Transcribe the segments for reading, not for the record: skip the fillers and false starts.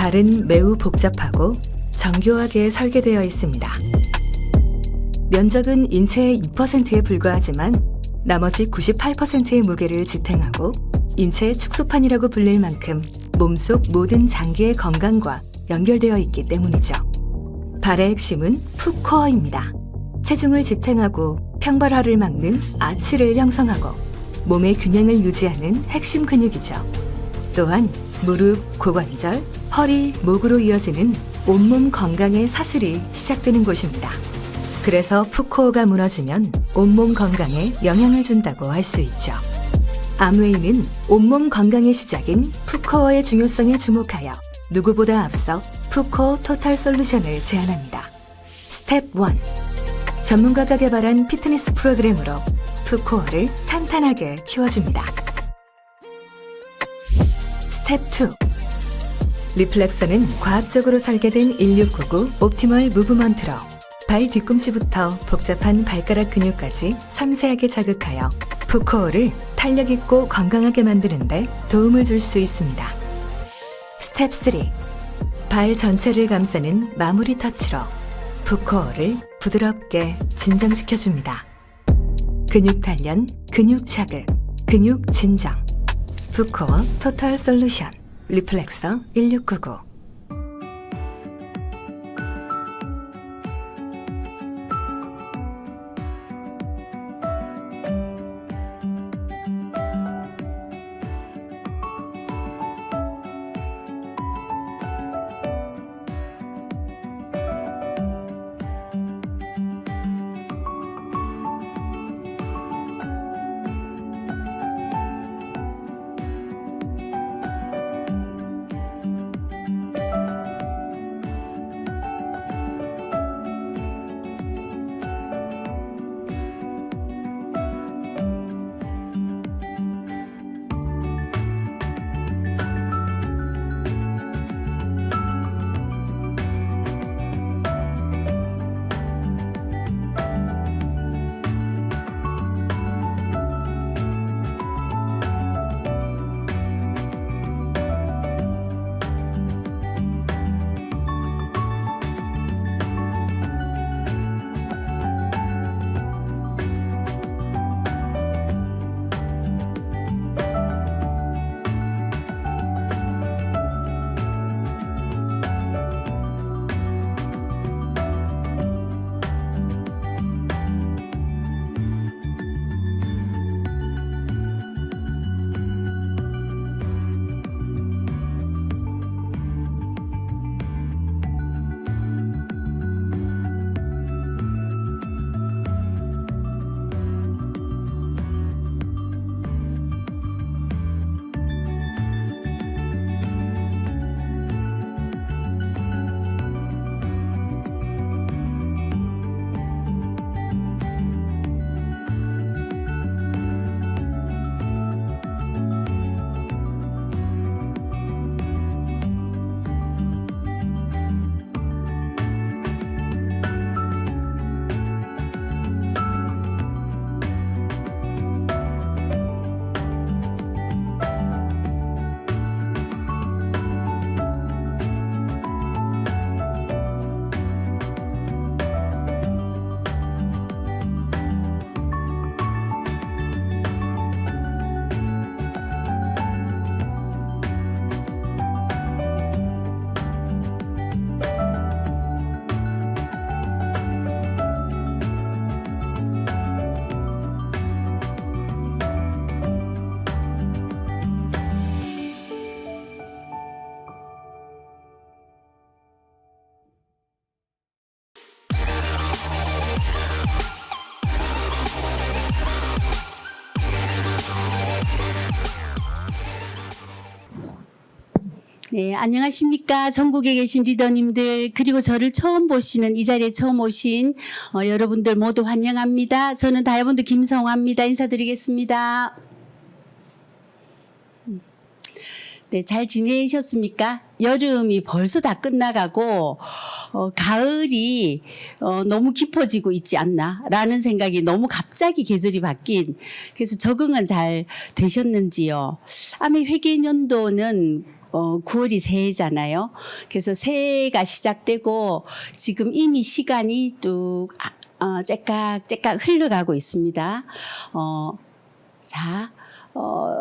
발은 매우 복잡하고 정교하게 설계되어 있습니다. 면적은 인체의 2%에 불과하지만 나머지 98%의 무게를 지탱하고 인체의 축소판이라고 불릴 만큼 몸속 모든 장기의 건강과 연결되어 있기 때문이죠. 발의 핵심은 풋코어입니다. 체중을 지탱하고 평발화를 막는 아치를 형성하고 몸의 균형을 유지하는 핵심 근육이죠. 또한 무릎, 고관절, 허리, 목으로 이어지는 온몸 건강의 사슬이 시작되는 곳입니다. 그래서 풋코어가 무너지면 온몸 건강에 영향을 준다고 할 수 있죠. 암웨이는 온몸 건강의 시작인 풋코어의 중요성에 주목하여 누구보다 앞서 풋코어 토탈 솔루션을 제안합니다. 스텝 1. 전문가가 개발한 피트니스 프로그램으로 풋코어를 탄탄하게 키워줍니다. 스텝 2. 리플렉서는 과학적으로 설계된 1699 옵티멀 무브먼트로 발 뒤꿈치부터 복잡한 발가락 근육까지 섬세하게 자극하여 풋코어를 탄력 있고 건강하게 만드는 데 도움을 줄 수 있습니다. 스텝 3. 발 전체를 감싸는 마무리 터치로 풋코어를 부드럽게 진정시켜줍니다. 근육 단련, 근육 자극, 근육 진정. 풋코어 토탈 솔루션 리플렉서 1699. 네, 안녕하십니까. 전국에 계신 리더님들, 그리고 저를 처음 보시는, 이 자리에 처음 오신 여러분들 모두 환영합니다. 저는 다이아몬드 김성화입니다. 인사드리겠습니다. 네, 잘 지내셨습니까? 여름이 벌써 다 끝나가고 가을이 너무 깊어지고 있지 않나 라는 생각이, 너무 갑자기 계절이 바뀐, 그래서 적응은 잘 되셨는지요? 아마 회계연도는 9월이 새해잖아요. 그래서 새해가 시작되고 지금 이미 시간이 뚝 째깍째깍 흘러가고 있습니다. 자,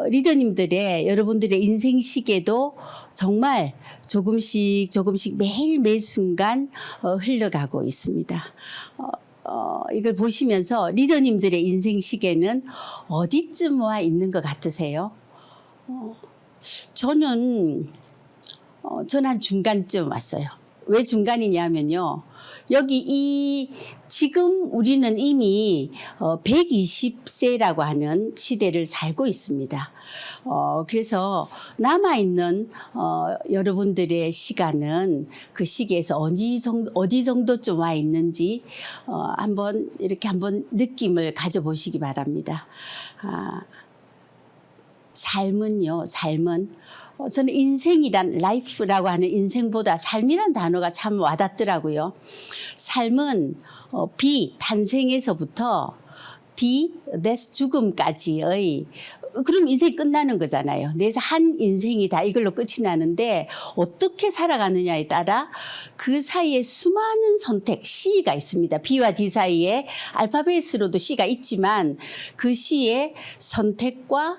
리더님들의 여러분들의 인생 시계도 정말 조금씩 매일 매 순간 흘러가고 있습니다. 이걸 보시면서 리더님들의 인생 시계는 어디쯤 와 있는 것 같으세요? 저는 한 중간쯤 왔어요. 왜 중간이냐면요. 여기 지금 우리는 이미 120세라고 하는 시대를 살고 있습니다. 그래서 남아있는 여러분들의 시간은 그 시기에서 어디 정도쯤 와 있는지 한번 느낌을 가져보시기 바랍니다. 삶은 저는 인생이란 라이프라고 하는 인생보다 삶이란 단어가 참 와닿더라고요. 삶은 탄생에서부터 데스 죽음까지의 그럼 인생이 끝나는 거잖아요. 그래서 한 인생이 다 이걸로 끝이 나는데 어떻게 살아가느냐에 따라 그 사이에 수많은 선택, C가 있습니다. B와 D 사이에 알파벳으로도 C가 있지만 그 C의 선택과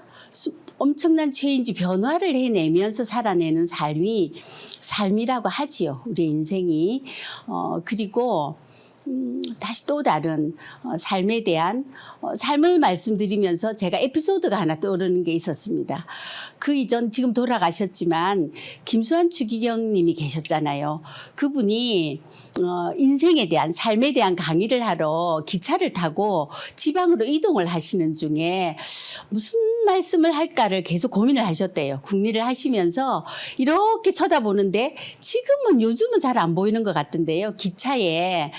엄청난 체인지 변화를 해내면서 살아내는 삶이라고 하지요. 우리 인생이. 그리고 다시 또 다른 삶에 대한 삶을 말씀드리면서 제가 에피소드가 하나 떠오르는 게 있었습니다. 그 이전 지금 돌아가셨지만 김수환 추기경 님이 계셨잖아요. 그분이 인생에 대한 삶에 대한 강의를 하러 기차를 타고 지방으로 이동을 하시는 중에 무슨 말씀을 할까를 계속 고민을 하셨대요. 궁리를 하시면서 이렇게 쳐다보는데 요즘은 잘 안 보이는 것 같은데요. 기차에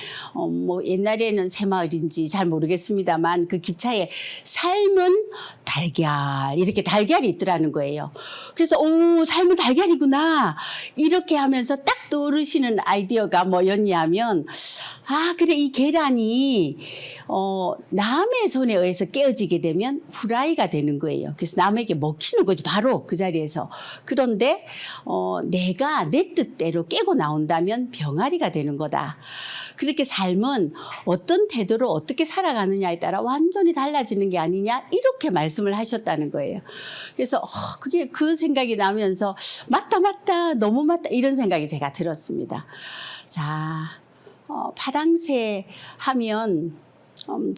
옛날에는 새마을인지 잘 모르겠습니다만 그 기차에 삶은 달걀 이렇게 달걀이 있더라는 거예요. 그래서 삶은 달걀이구나 이렇게 하면서 딱 떠오르시는 아이디어가 뭐였냐면 그래 이 계란이 남의 손에 의해서 깨어지게 되면 후라이가 되는 거예요. 그래서 남에게 먹히는 거죠. 바로 그 자리에서. 그런데 내가 내 뜻대로 깨고 나온다면 병아리가 되는 거다. 그렇게 삶은 어떤 태도로 어떻게 살아가느냐에 따라 완전히 달라지는 게 아니냐 이렇게 말씀을 하셨다는 거예요. 그래서 그 생각이 나면서 맞다 너무 맞다 이런 생각이 제가 들었습니다. 자, 파랑새 하면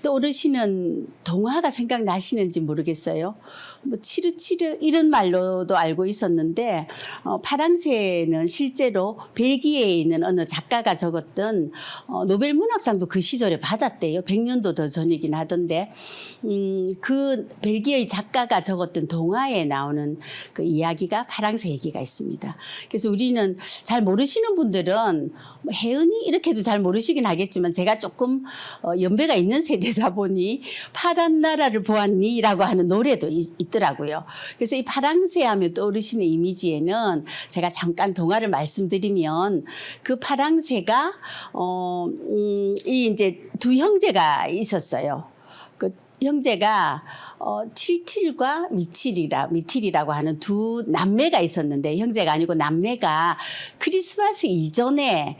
떠오르시는 동화가 생각나시는지 모르겠어요. 치르치르 이런 말로도 알고 있었는데 파랑새는 실제로 벨기에에 있는 어느 작가가 적었던 노벨 문학상도 그 시절에 받았대요. 100년도 더 전이긴 하던데 그 벨기에의 작가가 적었던 동화에 나오는 그 이야기가 파랑새 얘기가 있습니다. 그래서 우리는 잘 모르시는 분들은 혜은이 이렇게도 잘 모르시긴 하겠지만 제가 조금 연배가 있는 세대다 보니 파란 나라를 보았니? 라고 하는 노래도 있더라고요. 그래서 이 파랑새 하면 떠오르시는 이미지에는 제가 잠깐 동화를 말씀드리면 그 파랑새가 이제 두 형제가 있었어요. 그 형제가 틸틸과 미틸이라고 하는 두 남매가 있었는데 형제가 아니고 남매가 크리스마스 이전에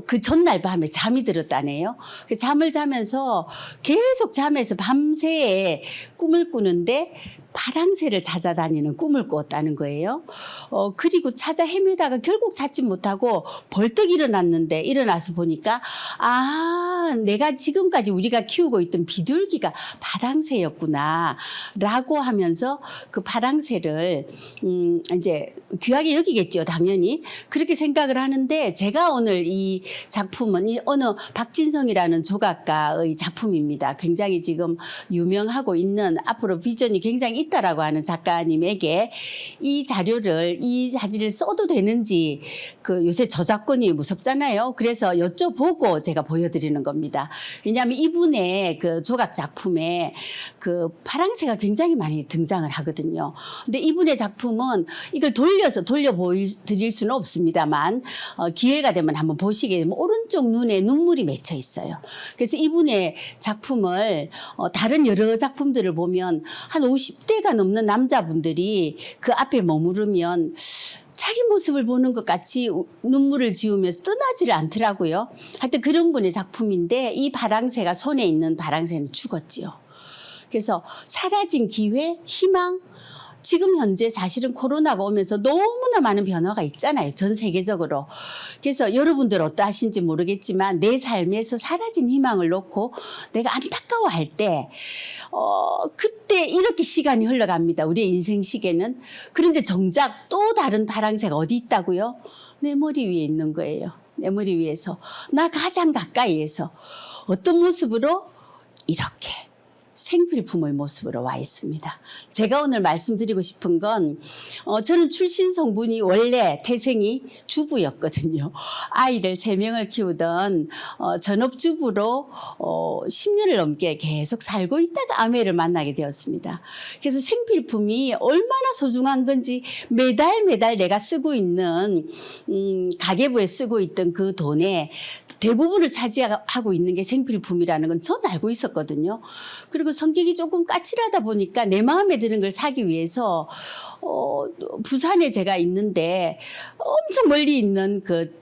그 전날 밤에 잠이 들었다네요. 그 잠을 자면서 계속 잠에서 밤새 꿈을 꾸는데 파랑새를 찾아다니는 꿈을 꾸었다는 거예요. 그리고 찾아 헤매다가 결국 찾지 못하고 벌떡 일어나서 보니까 내가 지금까지 우리가 키우고 있던 비둘기가 파랑새였구나 라고 하면서 그 파랑새를 이제 귀하게 여기겠죠. 당연히. 그렇게 생각을 하는데 제가 오늘 이 작품은 어느 박진성이라는 조각가의 작품입니다. 굉장히 지금 유명하고 있는 앞으로 비전이 굉장히 있다라고 하는 작가님에게 이 사진을 써도 되는지 요새 저작권이 무섭잖아요. 그래서 여쭤보고 제가 보여드리는 겁니다. 왜냐하면 이분의 그 조각 작품에 그 파랑새가 굉장히 많이 등장을 하거든요. 근데 이분의 작품은 이걸 돌려 보여드릴 수는 없습니다만 기회가 되면 한번 보시게 되면 오른쪽 눈에 눈물이 맺혀 있어요. 그래서 이분의 작품을 다른 여러 작품들을 보면 한 50대가 넘는 남자분들이 그 앞에 머무르면 자기 모습을 보는 것 같이 눈물을 지으면서 떠나지를 않더라고요. 하여튼 그런 분의 작품인데 이 바랑새가 손에 있는 바랑새는 죽었지요. 그래서 사라진 기회, 희망, 지금 현재 사실은 코로나가 오면서 너무나 많은 변화가 있잖아요. 전 세계적으로. 그래서 여러분들 어떠하신지 모르겠지만 내 삶에서 사라진 희망을 놓고 내가 안타까워할 때 그때 이렇게 시간이 흘러갑니다. 우리의 인생 시계는. 그런데 정작 또 다른 파랑새가 어디 있다고요? 내 머리 위에 있는 거예요. 내 머리 위에서. 나 가장 가까이에서. 어떤 모습으로? 이렇게. 생필품의 모습으로 와 있습니다. 제가 오늘 말씀드리고 싶은 건 저는 출신 성분이 원래 태생이 주부였거든요. 아이를 3명을 키우던 전업주부로 10년을 넘게 계속 살고 있다가 아내를 만나게 되었습니다. 그래서 생필품이 얼마나 소중한 건지 매달 내가 쓰고 있는 가계부에 쓰고 있던 그 돈에 대부분을 차지하고 있는 게 생필품이라는 건 전 알고 있었거든요. 그리고 성격이 조금 까칠하다 보니까 내 마음에 드는 걸 사기 위해서 부산에 제가 있는데 엄청 멀리 있는 그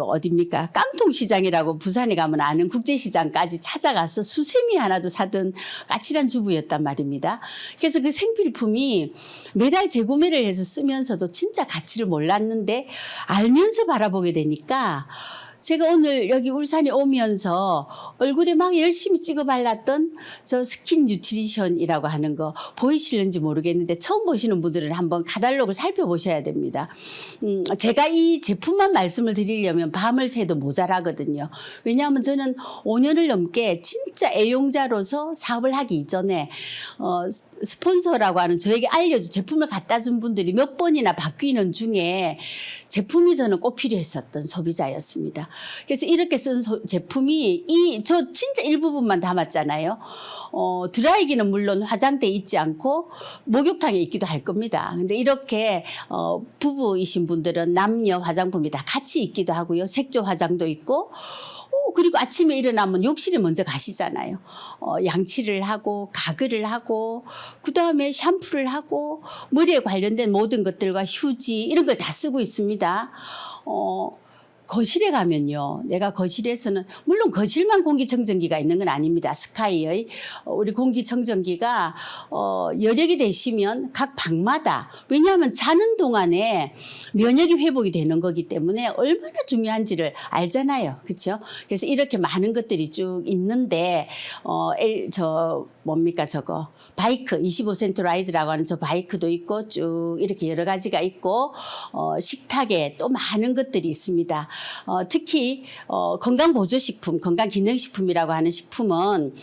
어딥니까? 깡통시장이라고 부산에 가면 아는 국제시장까지 찾아가서 수세미 하나도 사던 까칠한 주부였단 말입니다. 그래서 그 생필품이 매달 재구매를 해서 쓰면서도 진짜 가치를 몰랐는데 알면서 바라보게 되니까 제가 오늘 여기 울산에 오면서 얼굴에 막 열심히 찍어 발랐던 저 스킨 뉴트리션이라고 하는 거 보이실는지 모르겠는데 처음 보시는 분들은 한번 카탈로그를 살펴보셔야 됩니다. 제가 이 제품만 말씀을 드리려면 밤을 새도 모자라거든요. 왜냐하면 저는 5년을 넘게 진짜 애용자로서 사업을 하기 이전에 스폰서라고 하는 저에게 알려준 제품을 갖다 준 분들이 몇 번이나 바뀌는 중에 제품이 저는 꼭 필요했었던 소비자였습니다. 그래서 이렇게 쓴 제품이 저 진짜 일부분만 담았잖아요. 드라이기는 물론 화장대에 있지 않고 목욕탕에 있기도 할 겁니다. 근데 이렇게 부부이신 분들은 남녀 화장품이 다 같이 있기도 하고요. 색조 화장도 있고 그리고 아침에 일어나면 욕실에 먼저 가시잖아요. 양치를 하고 가글을 하고 그다음에 샴푸를 하고 머리에 관련된 모든 것들과 휴지 이런 걸 다 쓰고 있습니다. 거실에 가면요. 내가 거실에서는 물론 거실만 공기청정기가 있는 건 아닙니다. 스카이의 우리 공기청정기가 여력이 되시면 각 방마다 왜냐하면 자는 동안에 면역이 회복이 되는 거기 때문에 얼마나 중요한지를 알잖아요. 그렇죠? 그래서 이렇게 많은 것들이 쭉 있는데 뭡니까 저거 바이크 25센트 라이드라고 하는 저 바이크도 있고 쭉 이렇게 여러 가지가 있고 식탁에 또 많은 것들이 있습니다. 특히 건강보조식품, 건강기능식품이라고 하는 식품은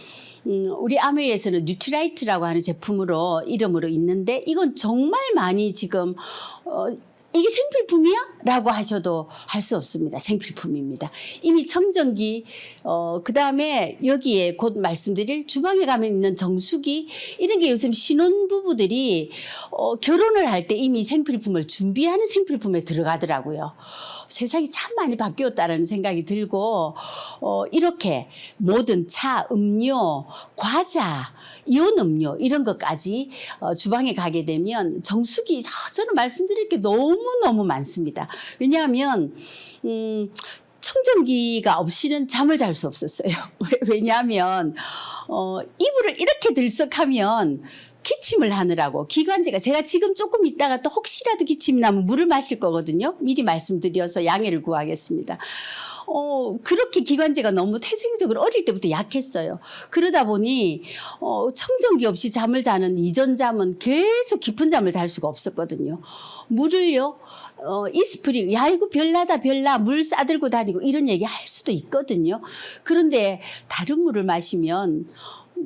우리 아메이에서는 뉴트라이트라고 하는 제품으로 이름으로 있는데 이건 정말 많이 지금 이게 생필품이야? 라고 하셔도 할 수 없습니다. 생필품입니다. 이미 청정기, 그 다음에 여기에 곧 말씀드릴 주방에 가면 있는 정수기, 이런 게 요즘 신혼부부들이 결혼을 할 때 이미 생필품을 준비하는 생필품에 들어가더라고요. 세상이 참 많이 바뀌었다는 생각이 들고, 이렇게 모든 차, 음료, 과자, 이온 음료, 이런 것까지 주방에 가게 되면 정수기, 저는 말씀드릴 게 너무너무 많습니다. 왜냐하면, 청정기가 없이는 잠을 잘 수 없었어요. 왜냐하면, 이불을 이렇게 들썩하면 기침을 하느라고 기관지가 제가 지금 조금 있다가 또 혹시라도 기침이 나면 물을 마실 거거든요. 미리 말씀드려서 양해를 구하겠습니다. 그렇게 기관지가 너무 태생적으로 어릴 때부터 약했어요. 그러다 보니 청정기 없이 잠을 자는 이전 잠은 계속 깊은 잠을 잘 수가 없었거든요. 물을요. 이스프링, 야 이거 별나다 별나 물 싸들고 다니고 이런 얘기 할 수도 있거든요. 그런데 다른 물을 마시면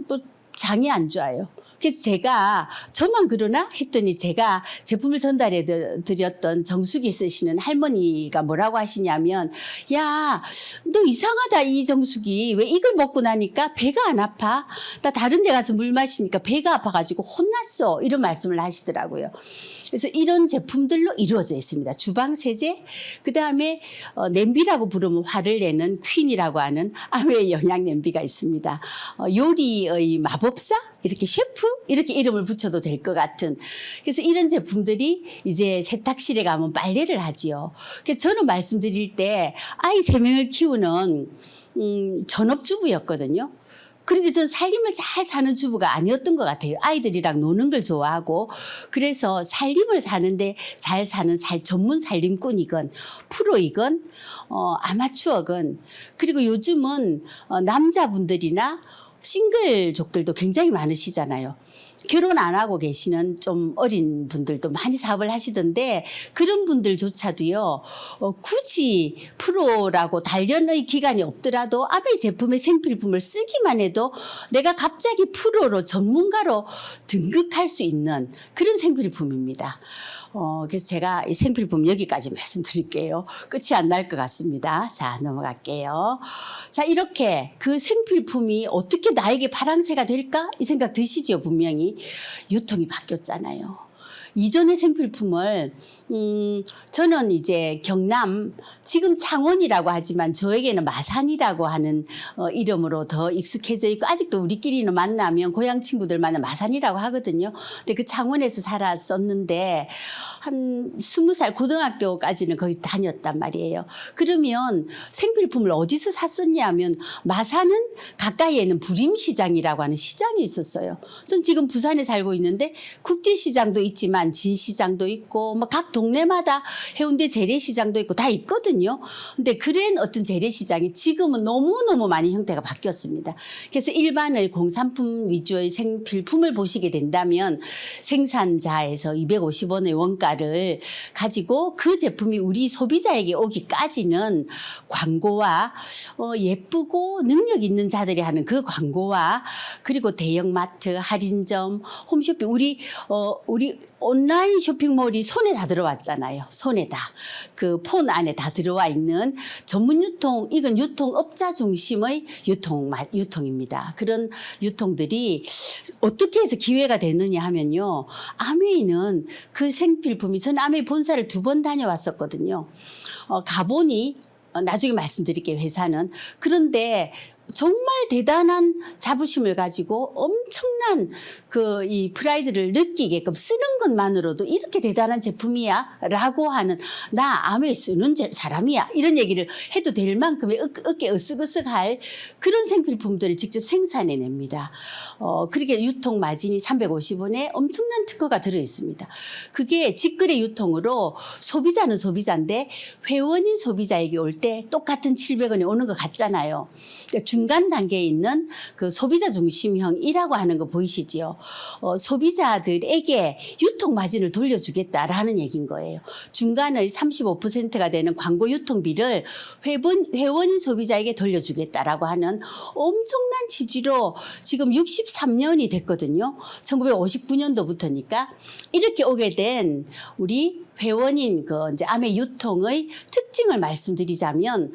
또 장이 안 좋아요. 그래서 제가 저만 그러나 했더니 제가 제품을 전달해 드렸던 정수기 쓰시는 할머니가 뭐라고 하시냐면 야, 너 이상하다 이 정수기 왜 이걸 먹고 나니까 배가 안 아파? 나 다른 데 가서 물 마시니까 배가 아파가지고 혼났어 이런 말씀을 하시더라고요. 그래서 이런 제품들로 이루어져 있습니다. 주방 세제, 그 다음에 냄비라고 부르면 화를 내는 퀸이라고 하는 아메이 영양 냄비가 있습니다. 요리의 마법사? 이렇게 셰프 이렇게 이름을 붙여도 될 것 같은 그래서 이런 제품들이 이제 세탁실에 가면 빨래를 하지요. 그래서 저는 말씀드릴 때 아이 3명을 키우는 전업주부였거든요. 그런데 전 살림을 잘 사는 주부가 아니었던 것 같아요. 아이들이랑 노는 걸 좋아하고 그래서 살림을 사는데 잘 사는 전문 살림꾼이건 프로이건 아마추어건 그리고 요즘은 남자분들이나 싱글족들도 굉장히 많으시잖아요. 결혼 안 하고 계시는 좀 어린 분들도 많이 사업을 하시던데 그런 분들조차도요 굳이 프로라고 단련의 기간이 없더라도 아베 제품의 생필품을 쓰기만 해도 내가 갑자기 프로로 전문가로 등극할 수 있는 그런 생필품입니다. 그래서 제가 이 생필품 여기까지 말씀드릴게요. 끝이 안 날 것 같습니다. 자, 넘어갈게요. 자, 이렇게 그 생필품이 어떻게 나에게 파랑새가 될까? 이 생각 드시죠, 분명히. 유통이 바뀌었잖아요. 이전의 생필품을 저는 이제 경남 지금 창원이라고 하지만 저에게는 마산이라고 하는 이름으로 더 익숙해져 있고 아직도 우리끼리는 만나면 고향 친구들 만나면 마산이라고 하거든요. 근데 그 창원에서 살았었는데 한 20살 고등학교까지는 거기 다녔단 말이에요. 그러면 생필품을 어디서 샀었냐 하면 마산은 가까이에는 부림시장이라고 하는 시장이 있었어요. 전 지금 부산에 살고 있는데 국제시장도 있지만 진시장도 있고 뭐 각 동네마다 해운대 재래시장도 있고 다 있거든요. 근데 그런 어떤 재래시장이 지금은 너무너무 많이 형태가 바뀌었습니다. 그래서 일반의 공산품 위주의 생필품을 보시게 된다면 생산자에서 250원의 원가를 가지고 그 제품이 우리 소비자에게 오기까지는 광고와 예쁘고 능력 있는 자들이 하는 그 광고와 그리고 대형마트, 할인점, 홈쇼핑 우리 온라인 쇼핑몰이 손에 다 들어왔잖아요. 손에 다. 그 폰 안에 다 들어와 있는 전문 유통, 이건 유통업자 중심의 유통입니다. 그런 유통들이 어떻게 해서 기회가 되느냐 하면요. 아메이는 그 생필품이 저는 아메이 본사를 2번 다녀왔었거든요. 가보니 나중에 말씀드릴게요. 회사는. 그런데 정말 대단한 자부심을 가지고 엄청난 이 프라이드를 느끼게끔 쓰는 것만으로도 이렇게 대단한 제품이야 라고 하는 나 아메 쓰는 사람이야 이런 얘기를 해도 될 만큼의 어깨 으쓱으쓱할 그런 생필품들을 직접 생산해냅니다. 그렇게 유통 마진이 350원에 엄청난 특허가 들어있습니다. 그게 직거래 유통으로 소비자는 소비자인데 회원인 소비자에게 올 때 똑같은 700원에 오는 것 같잖아요. 그러니까 중간 단계에 있는 그 소비자 중심형이라고 하는 거 보이시지요? 소비자들에게 유통 마진을 돌려주겠다라는 얘기인 거예요. 중간의 35%가 되는 광고 유통비를 회원인 소비자에게 돌려주겠다라고 하는 엄청난 취지로 지금 63년이 됐거든요. 1959년도부터니까 이렇게 오게 된 우리 회원인 이제 아메 유통의 특징을 말씀드리자면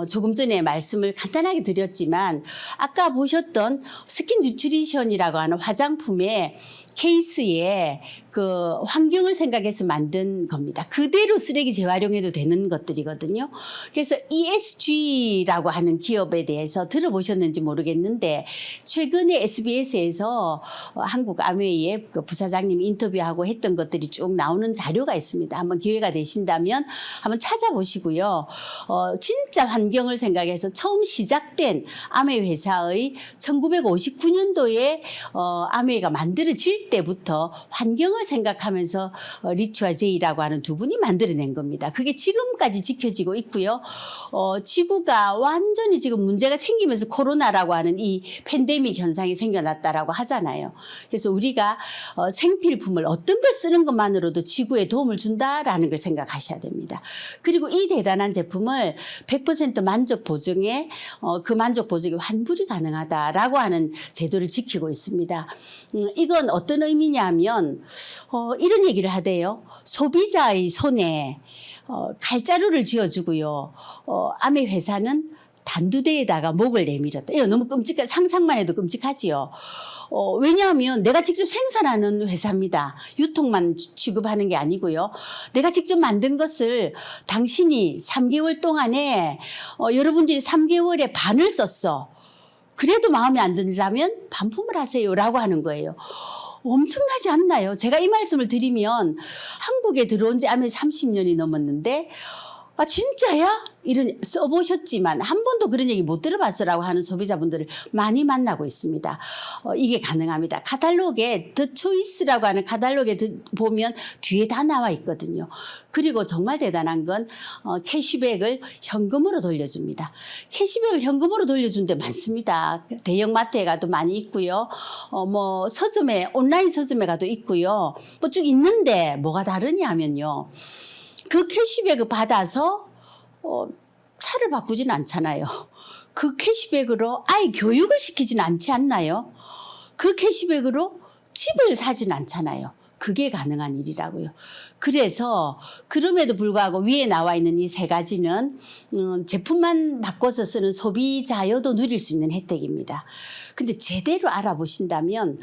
조금 전에 말씀을 간단하게 드렸지만 아까 보셨던 스킨 뉴트리션이라고 하는 화장품의 케이스에 그 환경을 생각해서 만든 겁니다. 그대로 쓰레기 재활용해도 되는 것들이거든요. 그래서 ESG라고 하는 기업에 대해서 들어보셨는지 모르겠는데 최근에 SBS에서 한국 아메이의 그 부사장님 인터뷰하고 했던 것들이 쭉 나오는 자료가 있습니다. 한번 기회가 되신다면 한번 찾아보시고요. 진짜 환경을 생각해서 처음 시작된 아메이 회사의 1959년도에 아메이가 만들어질 때부터 환경을 생각하면서 리추와 제이라고 하는 두 분이 만들어낸 겁니다. 그게 지금까지 지켜지고 있고요. 지구가 완전히 지금 문제가 생기면서 코로나라고 하는 이 팬데믹 현상이 생겨났다라고 하잖아요. 그래서 우리가 생필품을 어떤 걸 쓰는 것만으로도 지구에 도움을 준다라는 걸 생각하셔야 됩니다. 그리고 이 대단한 제품을 100% 만족 보증에 그 만족 보증이 환불이 가능하다라고 하는 제도를 지키고 있습니다. 이건 어떤 의미냐면 이런 얘기를 하대요. 소비자의 손에 칼자루를 쥐어주고요. 아메 회사는 단두대에다가 목을 내밀었다. 이거 너무 끔찍한 상상만 해도 끔찍하지요. 왜냐하면 내가 직접 생산하는 회사입니다. 유통만 취급하는 게 아니고요. 내가 직접 만든 것을 당신이 3개월 동안에 여러분들이 3개월에 반을 썼어. 그래도 마음에 안 든다면 반품을 하세요라고 하는 거예요. 엄청나지 않나요? 제가 이 말씀을 드리면 한국에 들어온 지 아마 30년이 넘었는데 아 진짜야? 이런 써보셨지만 한 번도 그런 얘기 못 들어봤어라고 하는 소비자분들을 많이 만나고 있습니다. 이게 가능합니다. 카탈로그에 더 초이스라고 하는 카탈로그에 보면 뒤에 다 나와 있거든요. 그리고 정말 대단한 건 캐시백을 현금으로 돌려줍니다. 캐시백을 현금으로 돌려준 데 많습니다. 대형 마트에 가도 많이 있고요. 뭐 서점에 온라인 서점에 가도 있고요. 뭐 쭉 있는데 뭐가 다르냐면요. 그 캐시백을 받아서 차를 바꾸진 않잖아요. 그 캐시백으로 아이 교육을 시키진 않지 않나요? 그 캐시백으로 집을 사진 않잖아요. 그게 가능한 일이라고요. 그래서 그럼에도 불구하고 위에 나와 있는 이 세 가지는 제품만 바꿔서 쓰는 소비자여도 누릴 수 있는 혜택입니다. 근데 제대로 알아보신다면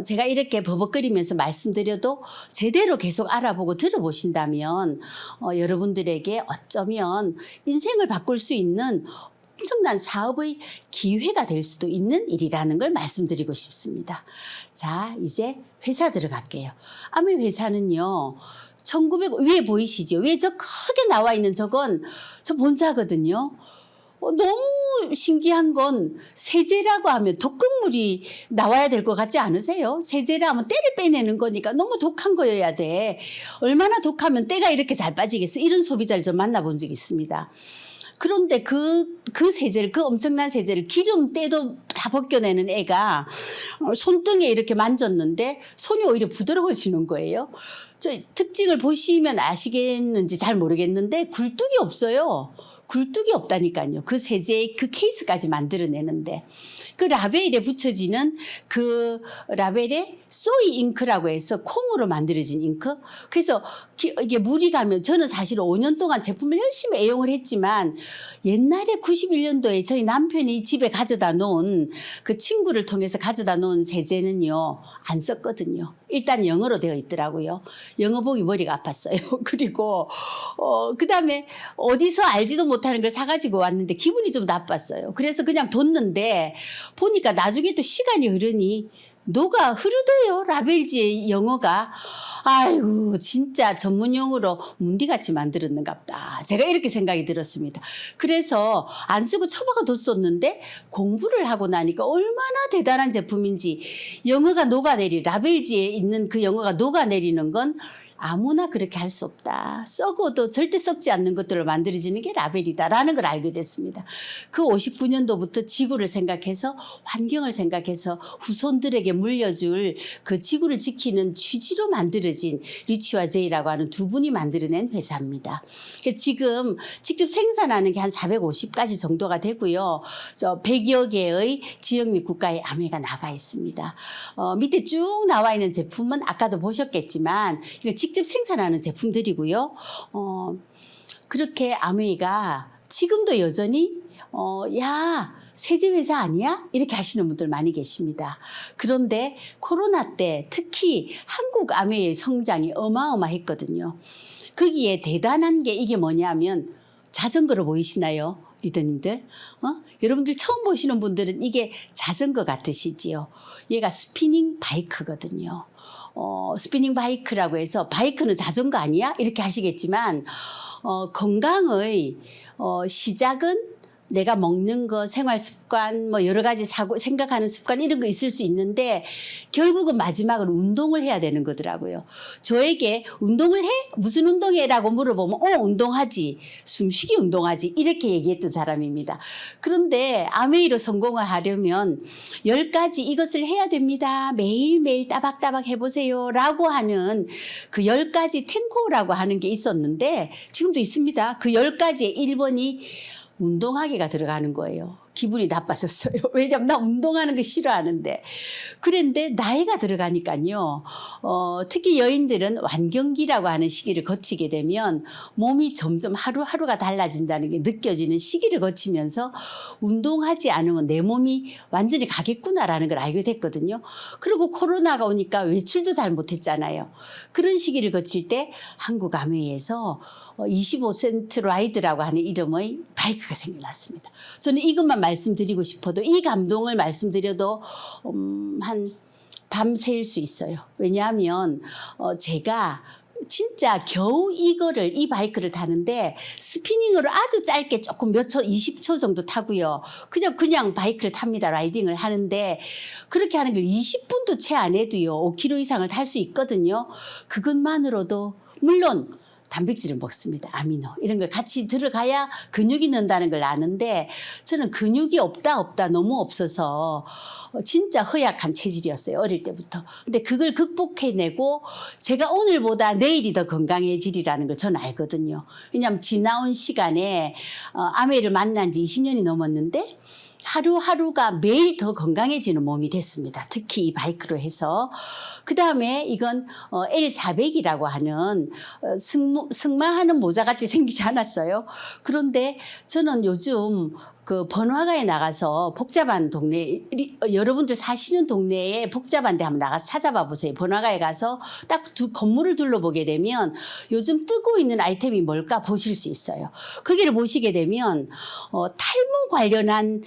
제가 이렇게 버벅거리면서 말씀드려도 제대로 계속 알아보고 들어보신다면 여러분들에게 어쩌면 인생을 바꿀 수 있는 엄청난 사업의 기회가 될 수도 있는 일이라는 걸 말씀드리고 싶습니다. 자, 이제 회사 들어갈게요. 아메 회사는요. 1900 위에 보이시죠? 위에 저 크게 나와 있는 저건 저 본사거든요. 너무 신기한 건 세제라고 하면 독극물이 나와야 될 것 같지 않으세요? 세제라 하면 때를 빼내는 거니까 너무 독한 거여야 돼. 얼마나 독하면 때가 이렇게 잘 빠지겠어? 이런 소비자를 좀 만나본 적이 있습니다. 그런데 그 세제를, 그 엄청난 세제를 기름 때도 다 벗겨내는 애가 손등에 이렇게 만졌는데 손이 오히려 부드러워지는 거예요. 저 특징을 보시면 아시겠는지 잘 모르겠는데 굴뚝이 없어요. 굴뚝이 없다니까요. 그 세제의 그 케이스까지 만들어내는데 그 라벨에 붙여지는 그 라벨에 소이 잉크라고 해서 콩으로 만들어진 잉크. 그래서 이게 물이 가면 저는 사실 5년 동안 제품을 열심히 애용을 했지만 옛날에 91년도에 저희 남편이 집에 가져다 놓은 그 친구를 통해서 가져다 놓은 세제는요 안 썼거든요. 일단 영어로 되어 있더라고요. 영어 보기 머리가 아팠어요. 그리고 그다음에 어디서 알지도 못하는 걸 사가지고 왔는데 기분이 좀 나빴어요. 그래서 그냥 뒀는데 보니까 나중에 또 시간이 흐르니 녹아 흐르대요. 라벨지의 영어가. 아이고 진짜 전문 용어로 문디같이 만들었는갑다. 제가 이렇게 생각이 들었습니다. 그래서 안 쓰고 처박아 뒀었는데 공부를 하고 나니까 얼마나 대단한 제품인지 영어가 녹아내리 라벨지에 있는 그 영어가 녹아내리는 건 아무나 그렇게 할 수 없다. 썩어도 절대 썩지 않는 것들로 만들어지는 게 라벨이다라는 걸 알게 됐습니다. 그 59년도부터 지구를 생각해서 환경을 생각해서 후손들에게 물려줄 그 지구를 지키는 취지로 만들어진 리치와 제이라고 하는 두 분이 만들어낸 회사입니다. 지금 직접 생산하는 게 한 450가지 정도가 되고요. 100여 개의 지역 및 국가에 아메가 나가 있습니다. 밑에 쭉 나와 있는 제품은 아까도 보셨겠지만 이거 직접 생산하는 제품들이고요. 그렇게 아메이가 지금도 여전히 야 세제 회사 아니야? 이렇게 하시는 분들 많이 계십니다. 그런데 코로나 때 특히 한국 아메이의 성장이 어마어마했거든요. 거기에 대단한 게 이게 뭐냐면 자전거로 보이시나요? 리더님들? 여러분들 처음 보시는 분들은 이게 자전거 같으시지요. 얘가 스피닝 바이크거든요. 스피닝 바이크라고 해서 바이크는 자전거 아니야? 이렇게 하시겠지만 건강의 시작은 내가 먹는 거, 생활 습관, 뭐 여러 가지 생각하는 습관 이런 거 있을 수 있는데 결국은 마지막으로 운동을 해야 되는 거더라고요. 저에게 운동을 해? 무슨 운동해? 라고 물어보면 운동하지. 숨쉬기 운동하지. 이렇게 얘기했던 사람입니다. 그런데 아메이로 성공을 하려면 10가지 이것을 해야 됩니다. 매일매일 따박따박 해보세요. 라고 하는 그 10가지 탱고라고 하는 게 있었는데 지금도 있습니다. 그 10가지의 1번이 운동하기가 들어가는 거예요. 기분이 나빠졌어요. 왜냐면 나 운동하는 거 싫어하는데. 그런데 나이가 들어가니까요. 특히 여인들은 완경기라고 하는 시기를 거치게 되면 몸이 점점 하루하루가 달라진다는 게 느껴지는 시기를 거치면서 운동하지 않으면 내 몸이 완전히 가겠구나라는 걸 알게 됐거든요. 그리고 코로나가 오니까 외출도 잘 못했잖아요. 그런 시기를 거칠 때 한국아메이에서 25센트 라이드라고 하는 이름의 바이크가 생겨났습니다. 저는 이것만 말씀드리고 싶어도 이 감동을 말씀드려도 한 밤새일 수 있어요. 왜냐하면 제가 진짜 겨우 이 바이크를 타는데 스피닝으로 아주 짧게 조금 몇 초, 20초 정도 타고요. 그냥 바이크를 탑니다. 라이딩을 하는데 그렇게 하는 걸 20분도 채 안 해도요. 5km 이상을 탈 수 있거든요. 그것만으로도 물론 단백질을 먹습니다. 아미노 이런 걸 같이 들어가야 근육이 는다는 걸 아는데 저는 근육이 없다 너무 없어서 진짜 허약한 체질이었어요. 어릴 때부터. 근데 그걸 극복해내고 제가 오늘보다 내일이 더 건강해지리라는 걸 저는 알거든요. 왜냐하면 지나온 시간에 아메를 만난 지 20년이 넘었는데 하루하루가 매일 더 건강해지는 몸이 됐습니다. 특히 이 바이크로 해서. 그 다음에 이건 L400이라고 하는 승마하는 모자같이 생기지 않았어요. 그런데 저는 요즘 그 번화가에 나가서 복잡한 동네, 여러분들 사시는 동네에 복잡한 데 한번 나가서 찾아봐 보세요. 번화가에 가서 딱 건물을 둘러보게 되면 요즘 뜨고 있는 아이템이 뭘까 보실 수 있어요. 거기를 보시게 되면 탈모 관련한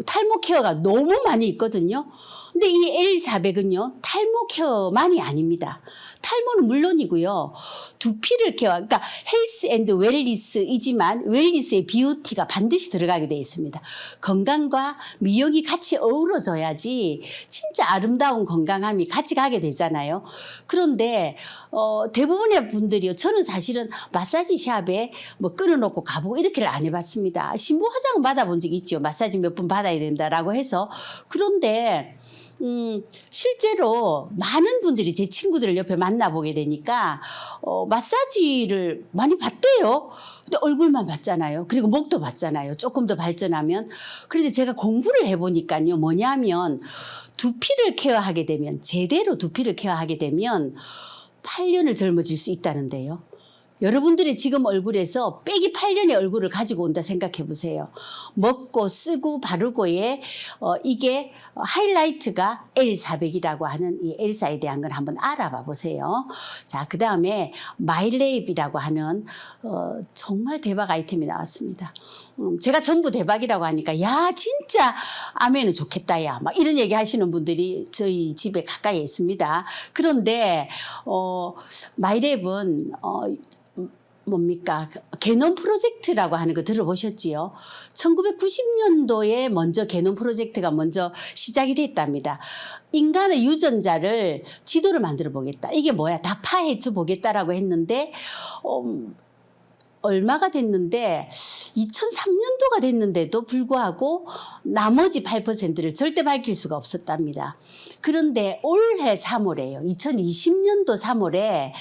탈모 케어가 너무 많이 있거든요. 근데 이 L400은요, 탈모 케어만이 아닙니다. 탈모는 물론이고요. 두피를 케어, 그러니까 헬스 앤드 웰리스이지만 웰리스의 뷰티가 반드시 들어가게 되어 있습니다. 건강과 미용이 같이 어우러져야지 진짜 아름다운 건강함이 같이 가게 되잖아요. 그런데 대부분의 분들이요. 저는 사실은 마사지 샵에 뭐 끊어놓고 가보고 이렇게를 안 해봤습니다. 신부 화장은 받아본 적이 있죠. 마사지 몇 번 받아야 된다라고 해서. 그런데 실제로 많은 분들이 제 친구들을 옆에 만나보게 되니까 마사지를 많이 받대요. 근데 얼굴만 받잖아요. 그리고 목도 받잖아요. 조금 더 발전하면. 그런데 제가 공부를 해보니까요. 뭐냐면 두피를 케어하게 되면 제대로 두피를 케어하게 되면 8년을 젊어질 수 있다는데요. 여러분들이 지금 얼굴에서 빼기 8년의 얼굴을 가지고 온다 생각해 보세요. 먹고 쓰고 바르고의 이게 하이라이트가 L400이라고 하는 이 L사에 대한 걸 한번 알아봐 보세요. 자, 그 다음에 마일레이브라고 하는 정말 대박 아이템이 나왔습니다. 제가 전부 대박이라고 하니까 야 진짜 아메는 좋겠다 야 막 이런 얘기 하시는 분들이 저희 집에 가까이 있습니다. 그런데 마이랩은 뭡니까? 게놈 프로젝트라고 하는 거 들어보셨지요? 1990년도에 먼저 게놈 프로젝트가 먼저 시작이 됐답니다. 인간의 유전자를 지도를 만들어 보겠다. 이게 뭐야? 다 파헤쳐 보겠다라고 했는데 얼마가 됐는데 2003년도가 됐는데도 불구하고 나머지 8%를 절대 밝힐 수가 없었답니다. 그런데 올해 3월에요. 2020년도 3월에